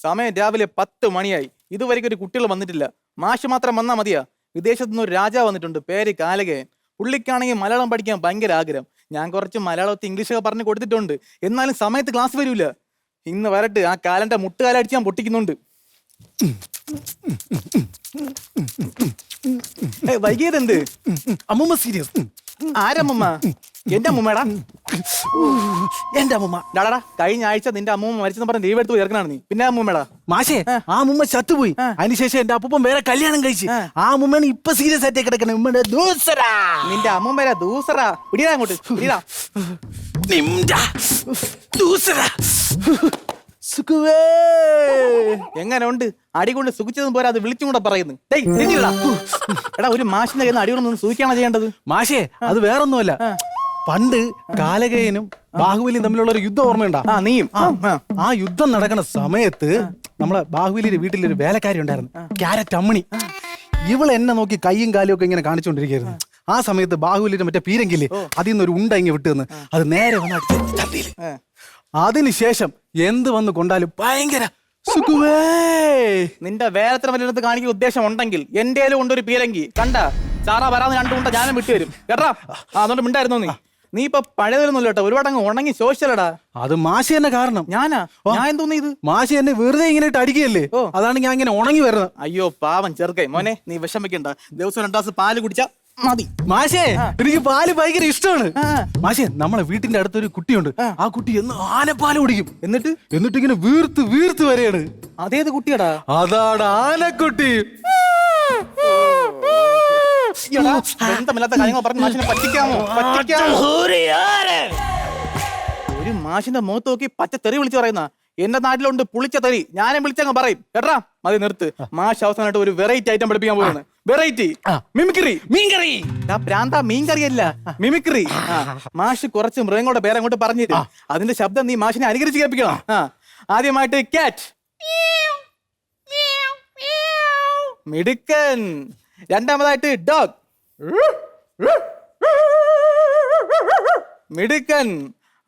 സമയം രാവിലെ 10 മണിയായി. ഇതുവരെയ്ക്ക് ഒരു കുട്ടികൾ വന്നിട്ടില്ല. മാഷ് മാത്രം വന്നാൽ മതിയാ. വിദേശത്തു നിന്ന് ഒരു രാജാവ് വന്നിട്ടുണ്ട്, പേര് കാലകയൻ. പുള്ളിക്കാണെങ്കിൽ മലയാളം പഠിക്കാൻ ഭയങ്കര ആഗ്രഹം. ഞാൻ കുറച്ച് മലയാളത്തിൽ ഇംഗ്ലീഷൊക്കെ പറഞ്ഞു കൊടുത്തിട്ടുണ്ട്. എന്നാലും സമയത്ത് ക്ലാസ് വരൂല. ഇന്ന് വരട്ട്, ആ കാലന്റെ മുട്ടുകാലടിച്ച് ഞാൻ പൊട്ടിക്കുന്നുണ്ട്. വൈകിയത് എന്ത്? അമ്മൂമ്മ സീരിയസ്. ആരമ്മൂമ്മ? എന്റെ അമ്മൂമ്മടാ. എന്റെ അമ്മൂമ്മ. ഡാടാ, കഴിഞ്ഞ ആഴ്ച നിന്റെ അമ്മൂമ്മ മരിച്ചെന്ന് പറഞ്ഞ് ലീവ് എടുത്ത് ചേർക്കണാണ് നീ. പിന്നെ അമ്മൂമ്മടാ. മാഷേ, ആ അമ്മൂമ്മ ചത്തുപോയി. അതിനുശേഷം എന്റെ അപ്പൂപ്പൻ വേറെ കല്യാണം കഴിച്ച്. ആ അമ്മൂമ്മയാണ് ഇപ്പൊ സീരിയസ് ആയിട്ട് കിടക്കണേ. ഉമ്മയുടെ ദൂസറാ. നിന്റെ അമ്മൂമ്മ ദൂസറാ. പിടിടാ അങ്ങോട്ട്, പിടിടാ. എങ്ങനെ ഉണ്ട്? അടി കൊണ്ട് സുഖിച്ചതും പോരാ, അത് വിളിച്ചും കൂടെ പറയുന്നു. എടാ, ഒരു മാഷിന്റെ കയ്യിൽ നിന്ന് അടി കൊണ്ടൊന്നും സൂക്ഷിക്കാണോ ചെയ്യേണ്ടത്? മാഷേ, അത് വേറൊന്നുമല്ല. പണ്ട് കാലകയനും ബാഹുബലിയും തമ്മിലുള്ള ഒരു യുദ്ധം ഓർമ്മയുണ്ടാ? നീയും. ആ യുദ്ധം നടക്കുന്ന സമയത്ത് നമ്മളെ ബാഹുബലിയുടെ വീട്ടിലൊരു വേലക്കാരി ഉണ്ടായിരുന്നു, ക്യാരറ്റ് അമ്മണി. ഇവൾ എന്നെ നോക്കി കൈയും കാലും ഒക്കെ ഇങ്ങനെ കാണിച്ചുകൊണ്ടിരിക്കുകയായിരുന്നു. ആ സമയത്ത് ബാഹുബലിയുടെ മറ്റേ പീരങ്കില്ലേ, അതിൽ നിന്നൊരു ഉണ്ട ഇങ്ങനെ വിട്ടു തന്ന് അത് നേരെ വന്ന് അതിനുശേഷം എന്ത് വന്ന് കൊണ്ടാലും ഭയങ്കര സുഖുവേ. നിന്റെ വേലത്ര വലിയടത്ത് കാണിക്കുന്ന ഉദ്ദേശം ഉണ്ടെങ്കിൽ എന്റെ കൊണ്ടൊരു പീരങ്കി കണ്ട ചാറാ വരാന്ന് 2 ഉണ്ട ഞാനും വിട്ടുവരും കേട്ടാ. അതുകൊണ്ട് മിണ്ടായിരുന്നു നീ ഇപ്പൊ പഴയതൊന്നുമില്ല കേട്ടോ. ഒരുപാട് അങ്ങ് ഉണങ്ങി സോഷ്യലടാ. അത് മാഷി തന്നെ കാരണം. ഞാൻ എന്തോന്നു ഇത്? മാഷി എന്നെ വെറുതെ ഇങ്ങനെ ഇട്ട് അടിക്കുകയല്ലേ, അതാണ് ഞാൻ ഇങ്ങനെ ഉണങ്ങി വരുന്നത്. അയ്യോ പാവം ചെറുക്കേ. മോനെ, നീ വിഷമിക്കണ്ട. ദിവസം 2 ഗ്ലാസ് പാല് കുടിച്ചാ മതി. മാഷേ, എനിക്ക് പാല് ഭയങ്കര ഇഷ്ടമാണ്. മാഷേ, നമ്മളെ വീട്ടിന്റെ അടുത്തൊരു കുട്ടിയുണ്ട്. ആ കുട്ടി എന്ന് ആനപ്പാല് കുടിക്കും. എന്നിട്ട് ഇങ്ങനെ വീർത്ത് വീർത്ത് വരെയാണ്. അതേത് കുട്ടിയടാ? അതാണ് ആനക്കുട്ടി. ബന്ധമില്ലാത്ത കാര്യങ്ങൾ പറഞ്ഞ് മാഷിനെ പറ്റിക്കാമോ? ഒരു മാഷിന്റെ മുഖത്ത് നോക്കി പച്ച തെറി വിളിച്ചു പറയുന്ന എന്റെ നാട്ടിലുണ്ട് പുളിച്ച തെറി. ഞാനും വിളിച്ചങ്ങ് പറയും കേട്ടാ. മതി, നിർത്ത്. മാഷ് അവസാനമായിട്ട് ഒരു വെറൈറ്റി ഐറ്റം പഠിപ്പിക്കാൻ പോകുന്നത്. Variety mimicry. മീൻകറി. പ്രാന്ത, മീൻകറി അല്ല, മിമിക്രി. മാഷ് കുറച്ച് മൃഗങ്ങളുടെ പേര് അങ്ങോട്ട് പറഞ്ഞു തരും. അതിന്റെ ശബ്ദം നീ മാഷിനെ അനുകരിച്ച് കേൾപ്പിക്കണം. ആദ്യമായിട്ട് ക്യാറ്റ്. മിടുക്കൻ. രണ്ടാമതായിട്ട് ഡോഗ്. മിടുക്കൻ.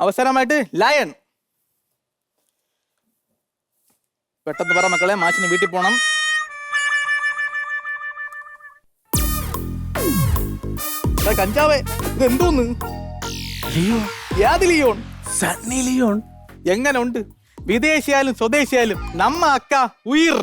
അവസാനമായിട്ട് ലയൺ. പെട്ടെന്ന് പറ മക്കളെ, മാഷിന് വീട്ടിൽ പോണം. കഞ്ചാവേ, ഇത് എന്തോന്ന്? ലിയോൺ. സണ്ണി ലിയോൺ. എങ്ങനെ ഉണ്ട്? വിദേശിയായാലും സ്വദേശിയായാലും നമ്മ അക്ക ഉയിർ.